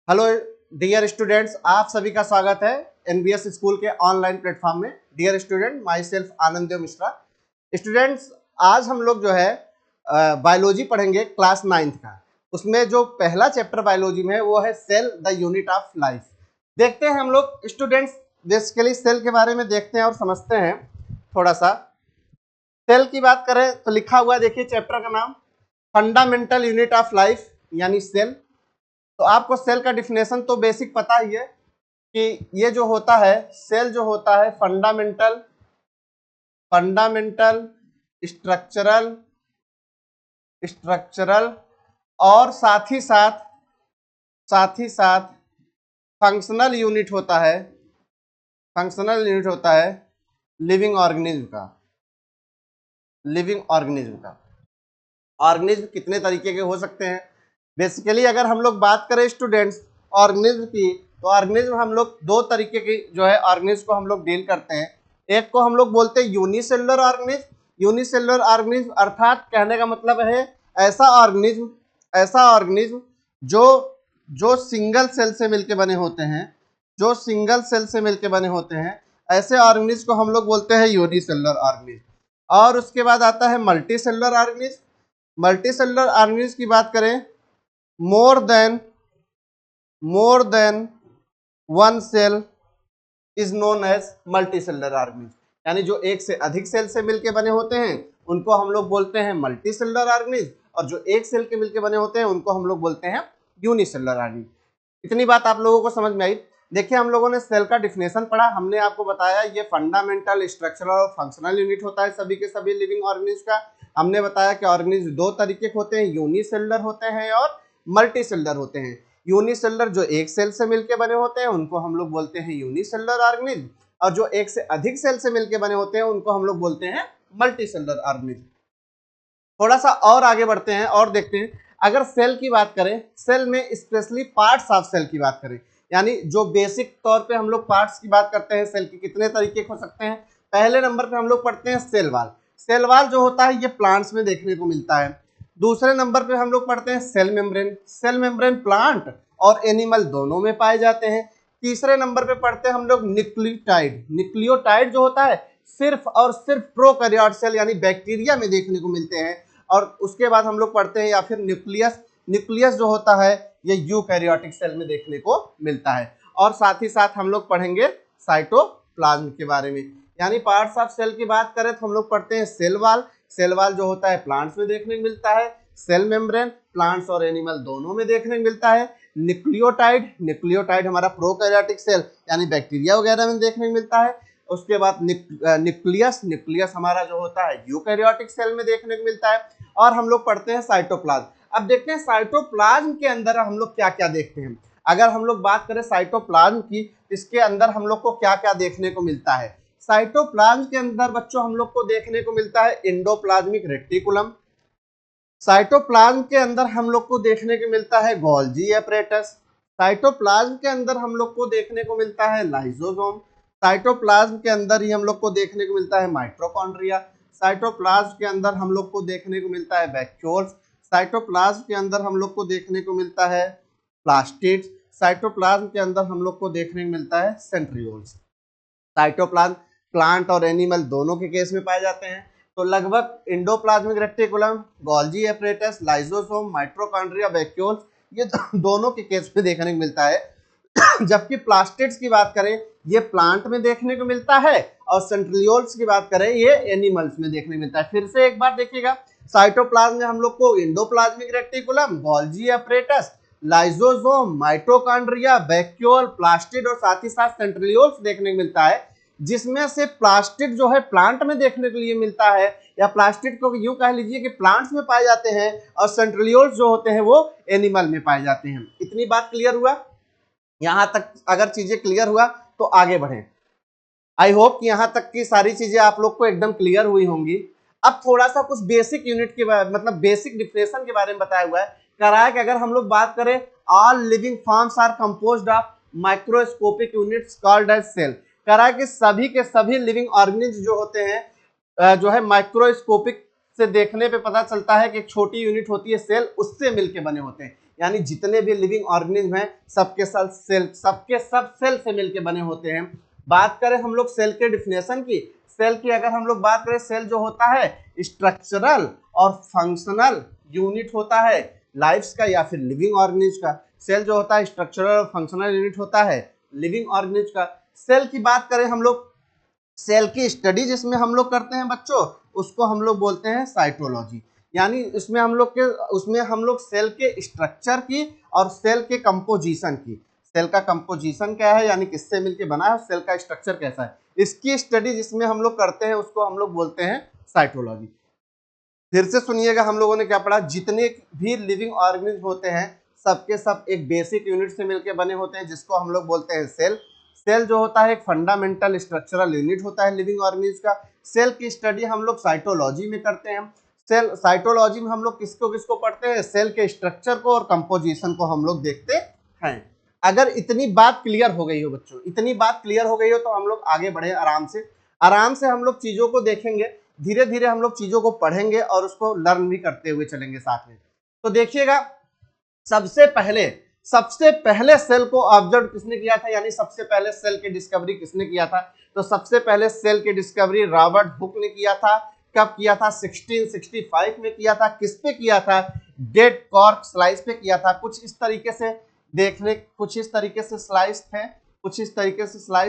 Hello dear students, आप सभी का स्वागत है एनबीएस स्कूल के ऑनलाइन प्लेटफॉर्म में। Dear student, myself Ananddev Mishra. Students, आज हम लोग जो है बायोलॉजी पढ़ेंगे क्लास 9th का। उसमें जो पहला चैप्टर बायोलॉजी में है वो है cell the unit of life. देखते हैं हम लोग स्टूडेंट्स, बेसिकली सेल के बारे में देखते हैं और समझते हैं थोड़ा सा। सेल की बात करें तो लिखा हुआ है, देखिए चैप्टर का नाम फंडामेंटल यूनिट ऑफ लाइफ यानी सेल। तो आपको सेल का डिफिनेशन तो बेसिक पता ही है कि ये जो होता है सेल जो होता है फंडामेंटल स्ट्रक्चरल और साथ ही साथ फंक्शनल यूनिट होता है। लिविंग ऑर्गेनिज्म का। ऑर्गेनिज्म कितने तरीके के हो सकते हैं? बेसिकली अगर हम लोग बात करें स्टूडेंट्स ऑर्गेनिज्म की, तो ऑर्गेनिज्म हम लोग दो तरीके की जो है ऑर्गेनिज्म को हम लोग डील करते हैं। एक को हम लोग बोलते हैं यूनिसेलुलर ऑर्गेनिज्म अर्थात कहने का मतलब है ऐसा ऑर्गेनिज्म जो सिंगल सेल से मिलके बने होते हैं, ऐसे ऑर्गेनिज्म को हम लोग बोलते हैं यूनिसेलुलर ऑर्गेनिज्म। और उसके बाद आता है मल्टी सेलुलर ऑर्गेनिज्म की बात करें, more than one cell is known as multi cellular organism. यानी जो एक से अधिक सेल से मिलके बने होते हैं उनको हम लोग बोलते हैं मल्टी सेलुलर ऑर्गेनिज्म, और जो एक सेल के मिलके बने होते हैं उनको हम लोग बोलते हैं यूनिसेलुलर ऑर्गेनिज्म। इतनी बात आप लोगों को समझ में आई। देखिए, हम लोगों ने सेल का डिफिनेशन पढ़ा, हमने आपको बताया ये फंडामेंटल, स्ट्रक्चरल और फंक्शनल यूनिट होता है सभी के सभी लिविंग ऑर्गेनिज्म का। हमने बताया कि ऑर्गेनिज्म दो तरीके के होते हैं, यूनिसेलुलर होते हैं और मल्टी सेलुलर होते हैं। यूनिसेलुलर जो एक सेल से मिलके बने होते हैं उनको हम लोग बोलते हैं यूनिसेलुलर ऑर्गेनिज्म, और जो एक से अधिक सेल से मिलके बने होते हैं उनको हम लोग बोलते हैं मल्टी सेलुलर ऑर्गेनिज्म। थोड़ा सा और आगे बढ़ते हैं और देखते हैं, अगर सेल की बात करें, सेल में स्पेशली पार्ट्स ऑफ सेल की बात करें, यानी जो बेसिक तौर पे हम लोग पार्ट्स की बात करते हैं सेल के कितने तरीके हो सकते हैं। पहले नंबर पे हम लोग पढ़ते हैं सेल वाल जो होता है ये प्लांट्स में देखने को मिलता है। दूसरे नंबर पे हम लोग पढ़ते हैं सेल मेम्ब्रेन प्लांट और एनिमल दोनों में पाए जाते हैं। तीसरे नंबर पे पढ़ते हैं हम लोग न्यूक्लियोटाइड जो होता है सिर्फ और सिर्फ प्रोकैरियोट सेल यानी बैक्टीरिया में देखने को मिलते हैं। और उसके बाद हम लोग पढ़ते हैं या फिर न्यूक्लियस जो होता है ये यूकैरियोटिक सेल में देखने को मिलता है। और साथ ही साथ हम लोग पढ़ेंगे साइटोप्लाज्म के बारे में। यानी पार्ट्स ऑफ सेल की बात करें तो हम लोग पढ़ते हैं सेल वाल जो होता है प्लांट्स में देखने को मिलता है। सेल मेम्ब्रेन प्लांट्स और एनिमल दोनों में देखने को मिलता है। न्यूक्लियोटाइड हमारा प्रोकैरियोटिक सेल यानी बैक्टीरिया वगैरह में देखने को मिलता है। उसके बाद न्यूक्लियस हमारा जो होता है यूकैरियोटिक सेल में देखने को मिलता है। और हम लोग पढ़ते हैं साइटोप्लाज्म। अब देखते हैं साइटोप्लाज्म के अंदर हम लोग क्या क्या देखते हैं। अगर हम लोग बात करें साइटोप्लाज्म की, इसके अंदर हम लोग को क्या क्या देखने को मिलता है। साइटोप्लाज्म के अंदर बच्चों हम लोग को देखने को मिलता है एंडोप्लाज्मिक रेटिकुलम। साइटोप्लाज्म के अंदर हम लोग को देखने को मिलता है गोल्जी एपरेटस। साइटोप्लाज्म के अंदर हम लोग को देखने को मिलता है लाइसोसोम। साइटोप्लाज्म के अंदर ही हम लोग को देखने को मिलता है माइटोकॉन्ड्रिया। साइटोप्लाज्म के अंदर हम लोग को देखने को मिलता है वैक्यूल्स। साइटोप्लाज्म के अंदर हम लोग को देखने को मिलता है प्लास्टिड्स। साइटोप्लाज्म के अंदर हम लोग को देखने को मिलता है सेंट्रियोल्स। साइटोप्लाज्म प्लांट और एनिमल दोनों के केस में पाए जाते हैं। तो लगभग endoplasmic reticulum, Golgi apparatus, lysosome, mitochondria, vacuoles ये दोनों के केस में देखने को मिलता है। जबकि प्लास्टिड्स की बात करें ये प्लांट में देखने को मिलता है, और सेंट्रियोल्स की बात करें ये एनिमल्स में देखने को मिलता है। फिर से एक बार देखिएगा, साइटोप्लाज्म में हम लोग को endoplasmic reticulum, Golgi apparatus, lysosome, mitochondria, vacuole, plastid और साथ ही साथ सेंट्रियोल्स देखने को मिलता है। जिसमें से प्लास्टिड जो है प्लांट में देखने के लिए मिलता है, या प्लास्टिड को यूं कह लीजिए कि प्लांट्स में पाए जाते हैं, और सेंट्रियोल्स जो होते हैं वो एनिमल में पाए जाते हैं। इतनी बात क्लियर हुआ? यहां तक अगर चीजें क्लियर हुआ तो आगे बढ़ें। आई होप कि यहां तक की सारी चीजें आप लोग को एकदम क्लियर हुई होंगी। अब थोड़ा सा कुछ बेसिक यूनिट के मतलब बेसिक डिफिनेशन के बारे में बताया हुआ है। कह रहा है कि अगर हम लोग बात करें all living forms are composed of microscopic units called as cell. कह रहा है कि सभी के सभी लिविंग ऑर्गेनिज्म जो होते हैं जो है माइक्रोस्कोपिक से देखने पे पता चलता है कि एक छोटी यूनिट होती है सेल, उससे मिलके बने होते हैं। यानी जितने भी लिविंग ऑर्गेनिज्म हैं सबके सब सेल से मिलकर बने होते हैं। बात करें हम लोग सेल के डिफिनेशन की, सेल की अगर हम लोग बात करें, सेल जो होता है स्ट्रक्चरल और फंक्शनल यूनिट होता है लाइफ्स का या फिर लिविंग ऑर्गेनिज्म का। सेल जो होता है स्ट्रक्चरल और फंक्शनल यूनिट होता है लिविंग ऑर्गेनिज्म का। सेल की बात करें हम लोग, सेल की स्टडी जिसमें हम लोग करते हैं बच्चों, उसको हम लोग बोलते हैं साइटोलॉजी। यानी उसमें हम लोग सेल के स्ट्रक्चर की और सेल के कंपोजिशन की, सेल का कंपोजिशन क्या है यानी किससे मिलके बना है, सेल का स्ट्रक्चर कैसा है, इसकी स्टडी जिसमें हम लोग करते हैं उसको हम लोग बोलते हैं साइटोलॉजी। फिर से सुनिएगा, हम लोगों ने क्या पढ़ा, जितने भी लिविंग ऑर्गेनिज्म होते हैं सबके सब एक बेसिक यूनिट से मिलकर बने होते हैं जिसको हम लोग बोलते हैं सेल। सेल जो होता है एक फंडामेंटल स्ट्रक्चरल यूनिट होता है लिविंग ऑर्गेनिज्म का। सेल की स्टडी हम लोग साइटोलॉजी में करते हैं। सेल साइटोलॉजी में हम लोग किसको किसको पढ़ते हैं, सेल के स्ट्रक्चर को और कंपोजिशन को हम लोग देखते हैं। अगर इतनी बात क्लियर हो गई हो बच्चों, इतनी बात क्लियर हो गई हो तो हम लोग आगे बढ़े आराम से हम लोग चीजों को देखेंगे, धीरे धीरे हम लोग चीजों को पढ़ेंगे और उसको लर्न भी करते हुए चलेंगे साथ में। तो देखिएगा, सबसे पहले सेल को ऑब्जर्व किसने किया था, यानी सबसे पहले सेल की डिस्कवरी किसने किया था, तो सबसे पहले सेल की डिस्कवरी रॉबर्ट हुक ने किया था। कब किया था, 1665 में किया था। किस पे किया था, डेड कॉर्क स्लाइस पे किया था। कुछ इस तरीके से देखने, कुछ इस तरीके से स्लाइस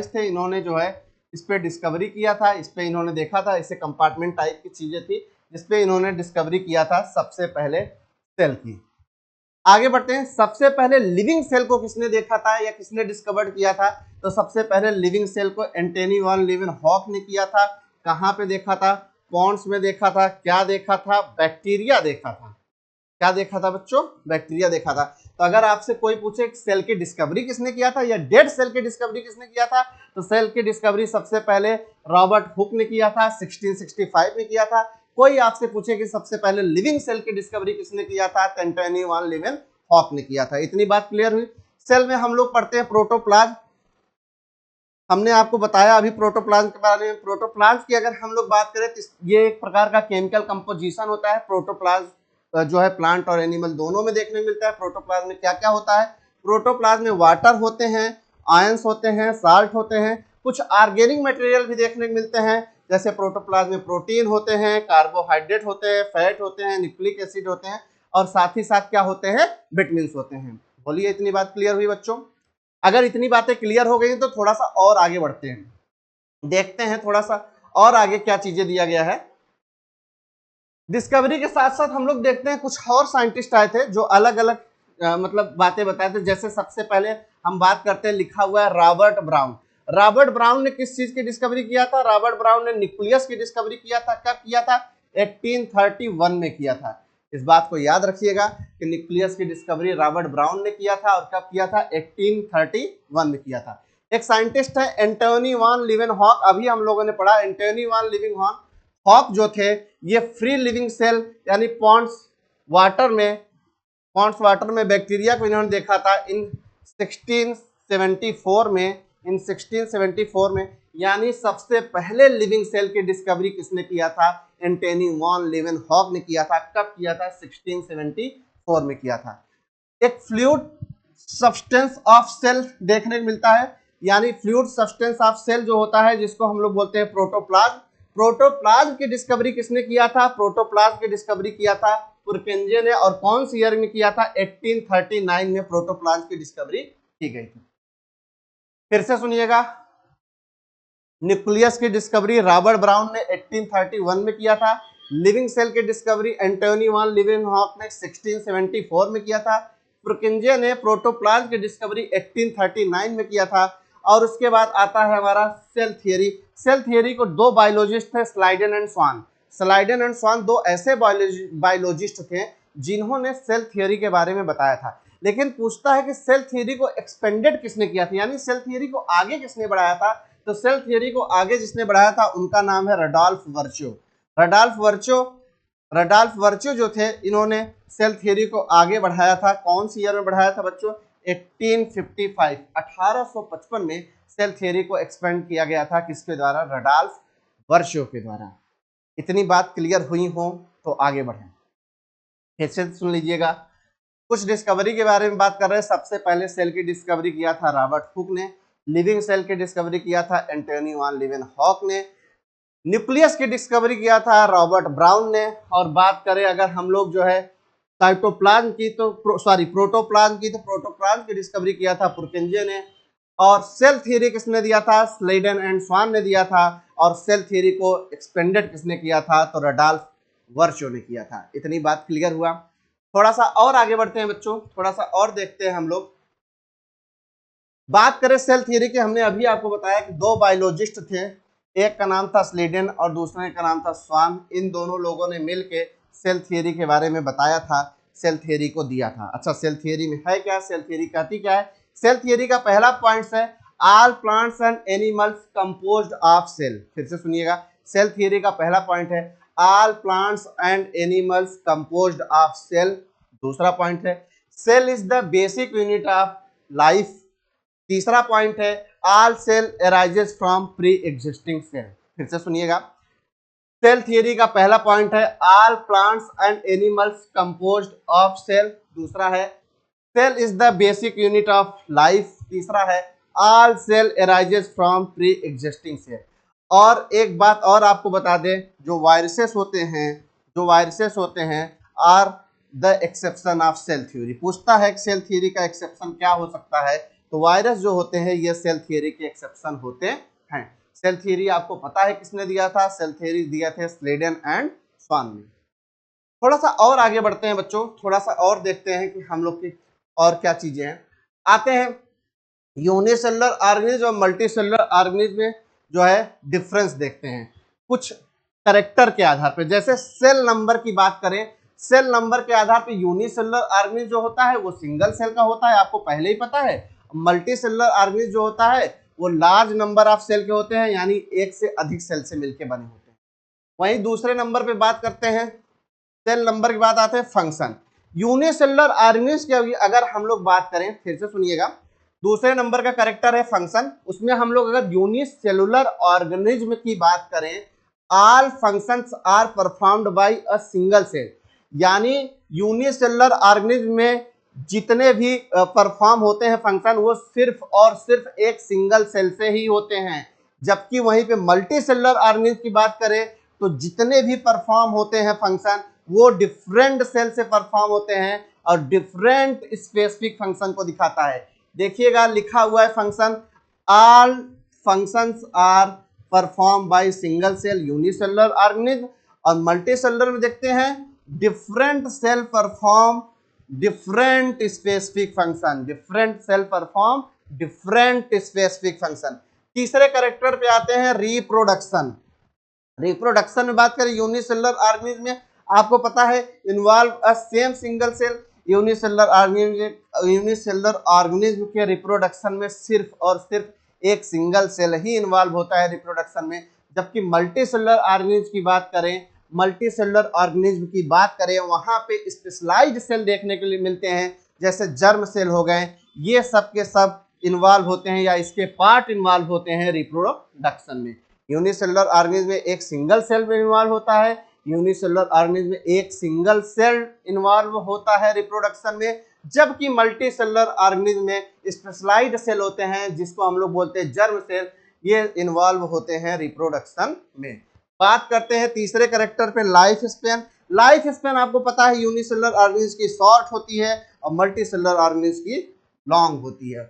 थे, इन्होंने जो है इस पे डिस्कवरी किया था, इस पे इन्होंने देखा था, इसे कंपार्टमेंट टाइप की चीजें थी जिसपे इन्होंने डिस्कवरी किया था सबसे पहले सेल की। आगे बढ़ते हैं, सबसे पहले लिविंग सेल को किसने देखा था या किसने डिस्कवर्ड किया था, तो सबसे पहले लिविंग सेल को एंटोनी वॉन लीवेनहॉक ने किया था। कहाँ पे देखा था, पॉन्ड्स में देखा था। क्या देखा था, बैक्टीरिया देखा था। क्या देखा था बच्चों, बैक्टीरिया देखा था। तो अगर आपसे कोई पूछे सेल की डिस्कवरी किसने किया था या डेड सेल की डिस्कवरी किसने किया था, तो सेल की डिस्कवरी सबसे पहले रॉबर्ट हुक ने किया था, 1665 में किया था। कोई आपसे पूछे कि सबसे पहले लिविंग सेल की डिस्कवरी किसने किया था, तो एंटोनी वॉन लीवेनहॉक ने किया था। इतनी बात क्लियर हुई। सेल में हम लोग पढ़ते हैं प्रोटोप्लाज्म। हमने आपको बताया अभी प्रोटोप्लाज्म के बारे में। प्रोटोप्लाज्म की अगर हम लोग बात करें तो ये एक प्रकार का केमिकल कंपोजिशन होता है। प्रोटोप्लाज्म जो है प्लांट और एनिमल दोनों में देखने को मिलता है। प्रोटोप्लाज्म में क्या क्या होता है, प्रोटोप्लाज्म में वाटर होते हैं, आयंस होते हैं, साल्ट होते हैं, कुछ ऑर्गेनिक मटेरियल भी देखने को मिलते हैं। जैसे प्रोटोप्लाज्म में प्रोटीन होते हैं, कार्बोहाइड्रेट होते हैं, फैट होते हैं, न्यूक्लिक एसिड होते हैं और साथ ही साथ क्या होते हैं, विटामिन्स होते हैं। बोलिए, इतनी बात क्लियर हुई बच्चों। अगर इतनी बातें क्लियर हो गई तो थोड़ा सा और आगे बढ़ते हैं, देखते हैं थोड़ा सा और आगे क्या चीजें दिया गया है। डिस्कवरी के साथ साथ हम लोग देखते हैं कुछ और साइंटिस्ट आए थे जो अलग अलग मतलब बातें बताए थे। जैसे सबसे पहले हम बात करते हैं, लिखा हुआ है रॉबर्ट ब्राउन। रॉबर्ट ब्राउन ने किस चीज की डिस्कवरी किया था, रॉबर्ट ब्राउन ने न्यूक्लियस की डिस्कवरी किया था। कब किया था, 1831 में किया था। इस बात को याद रखिएगा कि न्यूक्लियस की डिस्कवरी रॉबर्ट ब्राउन ने किया था और कब किया था, 1831 में किया था। एक साइंटिस्ट है एंटोनी वॉन लीवेनहॉक, अभी हम लोगों ने पढ़ा। एंटोनी वॉन लीवेनहॉक जो थे ये फ्री लिविंग सेल यानी पॉन्ड्स वाटर में बैक्टीरिया को इन्होंने देखा था इन 1674 में यानी सबसे पहले लिविंग सेल की डिस्कवरी किसने किया था, एंटोनी वॉन लीवेनहॉक ने किया था। कब किया था, 1674 में किया था। एक फ्लूइड सब्सटेंस ऑफ सेल देखने को मिलता है, यानी फ्लूइड सब्सटेंस ऑफ सेल जो होता है जिसको हम लोग बोलते हैं प्रोटोप्लाज्म। प्रोटोप्लाज्म की डिस्कवरी किसने किया था, प्रोटोप्लाज्म की डिस्कवरी किया था पुरकेंजे ने। और कौन सी ईयर में किया था, 1839 में प्रोटोप्लाज्म की डिस्कवरी की गई थी। फिर से सुनिएगा, न्यूक्लियस की डिस्कवरी रॉबर्ट ब्राउन ने 1831 में किया था। लिविंग सेल की डिस्कवरी एंटोनी वॉन लीवेनहॉक ने 1674 में किया था। पुरकेंजे ने प्रोटोप्लाज्म की डिस्कवरी 1839 में किया था। और उसके बाद आता है हमारा सेल थियरी। सेल थियरी को दो बायोलॉजिस्ट थे, Schleiden and Schwann. Schleiden and Schwann दो ऐसे बायोलॉजिस्ट थे जिन्होंने सेल थियरी के बारे में बताया था। लेकिन पूछता है कि सेल थियरी को एक्सपेंडेड किसने किया था, यानी सेल थियरी को आगे किसने बढ़ाया था, तो सेल थियरी को आगे जिसने बढ़ाया था उनका नाम है रडॉल्फ वर्च्यो। रडॉल्फ वर्च्यो जो थे इन्होंने सेल थियरी को आगे बढ़ाया था। कौन सी ईयर में बढ़ाया था बच्चों, 1855 में सेल थियरी को एक्सपेंड किया गया था। किसके द्वारा, रडॉल्फ वर्च्यो के द्वारा। इतनी बात क्लियर हुई हो तो आगे बढ़ें। फिर से सुन लीजिएगा, कुछ डिस्कवरी के बारे में बात कर रहे हैं। सबसे पहले सेल की डिस्कवरी किया था रॉबर्ट हुक ने, लिविंग सेल की डिस्कवरी किया था एंटोनी वान लीवेनहॉक ने, न्यूक्लियस की डिस्कवरी किया था रॉबर्ट ब्राउन ने, और बात करें अगर हम लोग जो है साइटोप्लाज्म की तो प्रोटोप्लाज्म की डिस्कवरी किया था पुरकेंजे ने, और सेल थ्योरी किसने दिया था, स्लेडन एंड स्वान ने दिया था, और सेल थ्योरी को एक्सपेंडेड किसने किया था, तो रडॉल्फ वर्चो ने किया था। इतनी बात क्लियर हुआ। थोड़ा सा और आगे बढ़ते हैं बच्चों, थोड़ा सा और देखते हैं हम लोग। बात करें सेल थ्योरी के, हमने अभी आपको बताया कि दो बायोलॉजिस्ट थे, एक का नाम था स्लेडन और दूसरे का नाम था स्वान। इन दोनों लोगों ने मिलके सेल थ्योरी के बारे में बताया था, सेल थ्योरी को दिया था। अच्छा, सेल थ्योरी में है क्या, सेल थ्योरी कहती क्या है? सेल थ्योरी का पहला पॉइंट है all plants and animals composed of cell. फिर से सुनिएगा, सेल थ्योरी का पहला पॉइंट है all plants and animals composed of cell. दूसरा पॉइंट है cell is the basic unit of life. तीसरा पॉइंट है all cell arises from pre existing cell. फिर से सुनिएगा, सेल थ्योरी का पहला पॉइंट है all plants and animals composed of cell. दूसरा है cell is the basic unit of life. तीसरा है all cell arises from pre existing cell. और एक बात और आपको बता दें, जो वायरसेस होते हैं are the exception of cell theory. पूछता है कि सेल थ्योरी का एक्सेप्शन क्या हो सकता है, तो वायरस जो होते हैं ये सेल थ्योरी के एक्सेप्शन होते हैं। सेल थ्योरी आपको पता है किसने दिया था, सेल थ्योरी दिया थे स्लेडन एंड स्वान ने। थोड़ा सा और आगे बढ़ते हैं बच्चों, थोड़ा सा और देखते हैं कि हम लोग की और क्या चीजें हैं। आते हैं यूनिसेलुलर ऑर्गेनिज्म और मल्टीसेलुलर ऑर्गेनिज्म में जो है डिफरेंस देखते हैं कुछ कैरेक्टर के आधार पर। जैसे सेल नंबर की बात करें, सेल नंबर के आधार पर यूनिसेलुलर ऑर्गेनिज्म जो होता है वो सिंगल सेल का होता है, आपको पहले ही पता है। मल्टीसेलुलर ऑर्गेनिज्म जो होता है वो लार्ज नंबर ऑफ सेल के होते हैं, यानी एक से अधिक सेल से मिलकर बने होते हैं। वहीं दूसरे नंबर पे बात करते हैं, सेल नंबर की बात आते हैं फंक्शन। यूनिसेलुलर ऑर्गेनिज्म की अगर हम लोग बात करें, फिर से सुनिएगा, दूसरे नंबर का कैरेक्टर है फंक्शन। उसमें हम लोग अगर यूनिसेलुलर ऑर्गेनिज्म की बात करें, all functions are performed by a single cell, यानी यूनिसेलुलर ऑर्गेनिज्म में जितने भी परफॉर्म होते हैं फंक्शन वो सिर्फ और सिर्फ एक सिंगल सेल से ही होते हैं। जबकि वहीं पे मल्टी सेलुलर ऑर्गेनिज्म की बात करें तो जितने भी परफॉर्म होते हैं फंक्शन वो डिफरेंट सेल से परफॉर्म होते हैं और डिफरेंट स्पेसिफिक फंक्शन को दिखाता है। देखिएगा लिखा हुआ है function, all functions are perform by single cell unicellular organism, और मल्टी सेलुलर में देखते हैं different cell perform different specific function, different cell perform different specific function. तीसरे कैरेक्टर पे आते हैं रिप्रोडक्शन। रिप्रोडक्शन में बात करें यूनिसेलुलर ऑर्गेनिज्म में, आपको पता है involve a same single cell. Unicellular organism के रिप्रोडक्शन में सिर्फ और सिर्फ एक सिंगल सेल ही इन्वॉल्व होता है रिप्रोडक्शन में। जबकि मल्टीसेलुलर ऑर्गेनिज्म की बात करें, वहां पे स्पेशलाइज्ड सेल देखने के लिए मिलते हैं, जैसे जर्म सेल हो गए, ये सब के सब इन्वॉल्व होते हैं या इसके पार्ट इन्वॉल्व होते हैं रिप्रोडक्शन में। यूनिसेलुलर ऑर्गेनिज्म में एक सिंगल सेल में इन्वॉल्व होता है, यूनिसेलुलर ऑर्गेनिज्म में एक सिंगल सेल इन्वॉल्व होता है रिप्रोडक्शन में। जबकि मल्टी सेलुलर ऑर्गेनिज्म में स्पेशलाइज्ड सेल होते हैं जिसको हम लोग बोलते हैं जर्म सेल, ये इन्वॉल्व होते हैं रिप्रोडक्शन में। बात करते हैं तीसरे कैरेक्टर पे, लाइफ स्पेन। लाइफ स्पेन आपको पता है यूनिसेलुलर ऑर्गेनिज्म की शॉर्ट होती है और मल्टी सेलुलर ऑर्गेनिज्म की लॉन्ग होती है।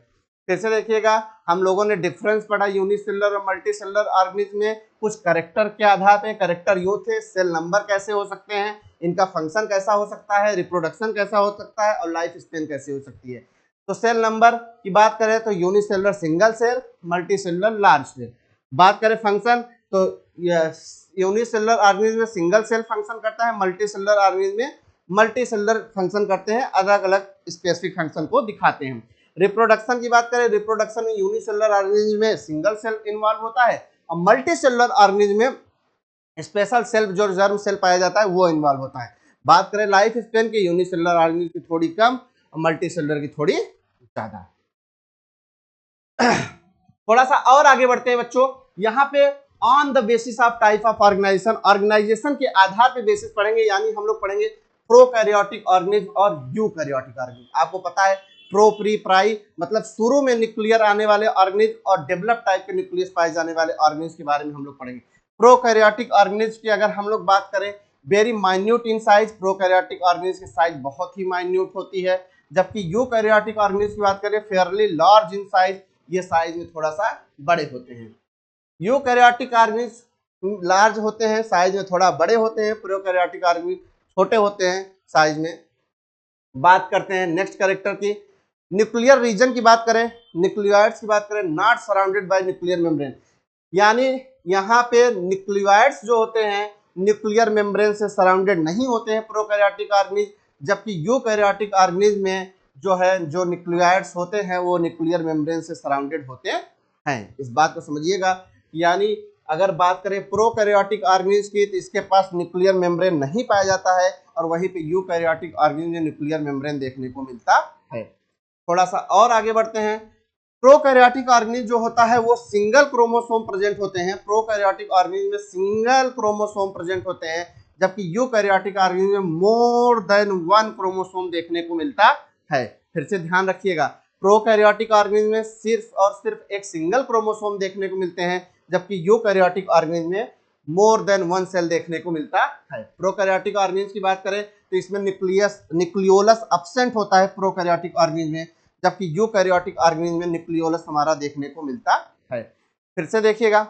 फिर से देखिएगा, हम लोगों ने डिफरेंस पढ़ा यूनिसेलुलर और मल्टी सेलुलर ऑर्गेनिज्म में कुछ कैरेक्टर के आधार पे। कैरेक्टर यो थे, सेल नंबर कैसे हो सकते हैं, इनका फंक्शन कैसा हो सकता है, रिप्रोडक्शन कैसा हो सकता है और लाइफ स्पेन कैसे हो सकती है। तो सेल नंबर की बात करें तो unicellular single cell, multi cellular large cell. बात करें फंक्शन तो यूनिसेलुलर ऑर्गेनिज्म में सिंगल सेल फंक्शन करता है, मल्टी सेलुलर ऑर्गेनिज्म में मल्टी सेलुलर फंक्शन करते हैं, अलग अलग स्पेसिफिक फंक्शन को दिखाते हैं। रिप्रोडक्शन की बात करें, रिप्रोडक्शन में यूनिसेलुलर ऑर्गेनिज्म में सिंगल सेल इन्वॉल्व होता है और मल्टी सेलुलर ऑर्गेनिज्म में स्पेशल सेल जो जर्म सेल पाया जाता है वो इन्वॉल्व होता है। बात करें लाइफ स्पेन की, यूनिसेलुलर ऑर्गेनिज्म की थोड़ी कम और मल्टी सेलुलर की थोड़ी ज्यादा। थोड़ा सा और आगे बढ़ते हैं बच्चों, यहाँ पे on the basis of type of organisation, organisation के आधार पे बेसिस पढ़ेंगे, यानी हम लोग पढ़ेंगे प्रोकैरियोटिक ऑर्गेनिज्म और यूकैरियोटिक ऑर्गेनिज्म। आपको पता है प्रो, प्री, प्राई मतलब शुरू में न्यूक्लियर आने वाले ऑर्गेनिज्म और डेवलप टाइप के न्यूक्लियस पाए जाने वाले ऑर्गेनिज्म के बारे में हम लोग पढ़ेंगे। प्रोकैरियोटिक ऑर्गेनिज्म की अगर हम लोग बात करें, very minute in size, prokaryotic organism की साइज बहुत ही माइन्यूट होती है, जबकि यूकैरियोटिक ऑर्गेनिज्म की बात करें फेयरली लार्ज इन साइज, ये साइज में थोड़ा सा बड़े होते हैं। यूकैरियोटिक ऑर्गेनिज्म लार्ज होते हैं, साइज में थोड़ा बड़े होते हैं, प्रोकैरियोटिक ऑर्गेनिज्म छोटे होते हैं साइज में। बात करते हैं नेक्स्ट कैरेक्टर की, न्यूक्लियर रीजन की बात करें, न्यूक्लियोइड्स की बात करें, not surrounded by nuclear membrane, यानी यहाँ पे न्यूक्लियोइड्स जो होते हैं न्यूक्लियर मेम्ब्रेन से सराउंडेड नहीं होते हैं प्रोकैरियोटिक ऑर्गेनिज्म, जबकि यूकैरियोटिक ऑर्गेनिज्म में जो है जो न्यूक्लियोइड्स होते हैं वो न्यूक्लियर मेम्ब्रेन से सराउंडेड होते हैं। इस बात को समझिएगा, यानी अगर बात करें प्रोकैरियोटिक ऑर्गेनिज्म की तो इसके पास न्यूक्लियर मेम्ब्रेन नहीं पाया जाता है, और वहीं पे यूकैरियोटिक ऑर्गेनिज्म में न्यूक्लियर मेम्ब्रेन देखने को मिलता है। थोड़ा सा और आगे बढ़ते हैं, प्रोकैरियोटिक ऑर्गेनिज्म जो होता है वो सिंगल क्रोमोसोम प्रेजेंट होते हैं, प्रोकैरियोटिक ऑर्गेनिज्म में सिंगल क्रोमोसोम प्रेजेंट होते हैं, जबकि यूकैरियोटिक ऑर्गेनिज्म में मोर देन वन क्रोमोसोम देखने को मिलता है। फिर से ध्यान रखिएगा, प्रोकैरियोटिक ऑर्गेनिज्म में सिर्फ और सिर्फ एक सिंगल क्रोमोसोम देखने को मिलते हैं, जबकि यूकैरियोटिक ऑर्गेनिज्म में मोर देन वन सेल देखने को मिलता है। प्रोकैरियोटिक ऑर्गेनिज्म की बात करें तो इसमें न्यूक्लियोलस एब्सेंट होता है प्रोकैरियोटिक ऑर्गेनिज्म में, जबकि यूकैरियोटिक ऑर्गेनिज्म में न्यूक्लियोलस हमारा देखने को मिलता है। फिर से देखिएगा,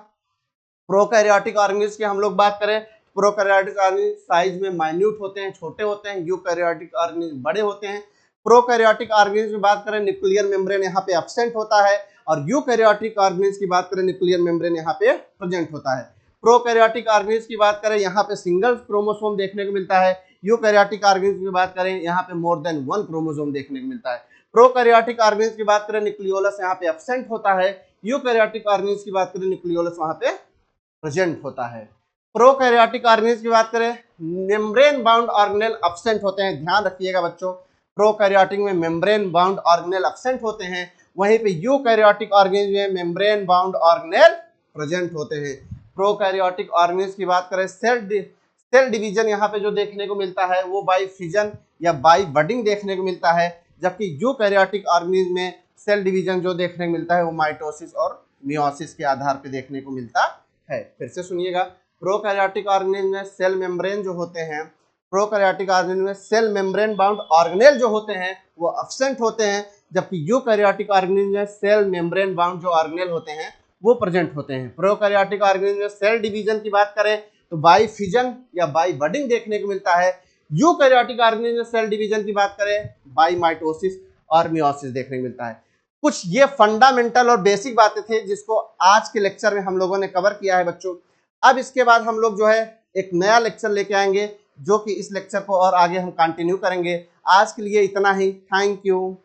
प्रोकैरियोटिक ऑर्गेनिज्म की हम लोग बात करें, प्रोकैरियोटिक ऑर्गेनिज्म साइज में माइन्यूट होते हैं, छोटे होते हैं, यूकैरियोटिक ऑर्गेनिज्म बड़े होते हैं। प्रोकैरियोटिक ऑर्गेनिज्म की बात करें न्यूक्लियर मेम्ब्रेन यहाँ पे एब्सेंट होता है, और यूकैरियोटिक ऑर्गेनिज्म की बात करें न्यूक्लियर मेम्ब्रेन यहाँ पे प्रेजेंट होता है। प्रोकैरियोटिक ऑर्गेनिज्म की बात करें यहाँ पे सिंगल क्रोमोसोम देखने को मिलता है, यूकैरियोटिक ऑर्गेनिज्म की बात करें यहाँ पे मोर देन वन क्रोमोसोम देखने को मिलता है। प्रोकैरियोटिक ऑर्गेनिज्म की बात करें न्यूक्लियोलस यहाँ पे एब्सेंट होता है, यूकैरियोटिक ऑर्गेनिज्म की बात करें न्यूक्लियोलस वहाँ पे प्रेजेंट होता है। प्रोकैरियोटिक ऑर्गेनिज्म की बात करें मेम्ब्रेन बाउंड ऑर्गेनेल एब्सेंट होते हैं, ध्यान रखिएगा बच्चों, प्रोकैरियोटिक में मेम्ब्रेन बाउंड ऑर्गेनेल एब्सेंट होते हैं, वहीं पे यूकैरियोटिक ऑर्गेनिज्म में मेम्ब्रेन बाउंड ऑर्गेनेल प्रेजेंट होते हैं। प्रोकैरियोटिक ऑर्गेनिज्म की बात करें सेल डिवीजन यहाँ पे जो देखने को मिलता है वो बाई फिजन या बाई बडिंग देखने को मिलता है, जबकि यूकैरियोटिक ऑर्गेनिज्म में सेल डिवीजन जो देखने को मिलता है वो माइटोसिस और मियोसिस के आधार पे देखने को मिलता है। फिर से सुनिएगा, प्रोकैरियोटिक ऑर्गेनिज्म में सेल मेम्ब्रेन जो होते हैं, प्रोकैरियोटिक ऑर्गेनिज्म में सेल मेम्ब्रेन बाउंड ऑर्गेनेल जो होते हैं वो एब्सेंट होते हैं, जबकि यूकैरियोटिक ऑर्गेनिज्म में सेल मेम्ब्रेन बाउंड जो ऑर्गेनेल होते हैं वो प्रेजेंट होते हैं। प्रोकैरियोटिक ऑर्गेनिज्म में सेल डिवीजन की बात करें तो बाई फिजन या बाई बडिंग देखने को मिलता है, यूकैरियोटिक ऑर्गेनिज्म में सेल डिवीजन की बात करें बाई माइटोसिस और मियोसिस देखने को मिलता है। कुछ ये फंडामेंटल और बेसिक बातें थी जिसको आज के लेक्चर में हम लोगों ने कवर किया है बच्चों। अब इसके बाद हम लोग जो है एक नया लेक्चर लेके आएंगे, जो कि इस लेक्चर को और आगे हम कंटिन्यू करेंगे। आज के लिए इतना ही, थैंक यू।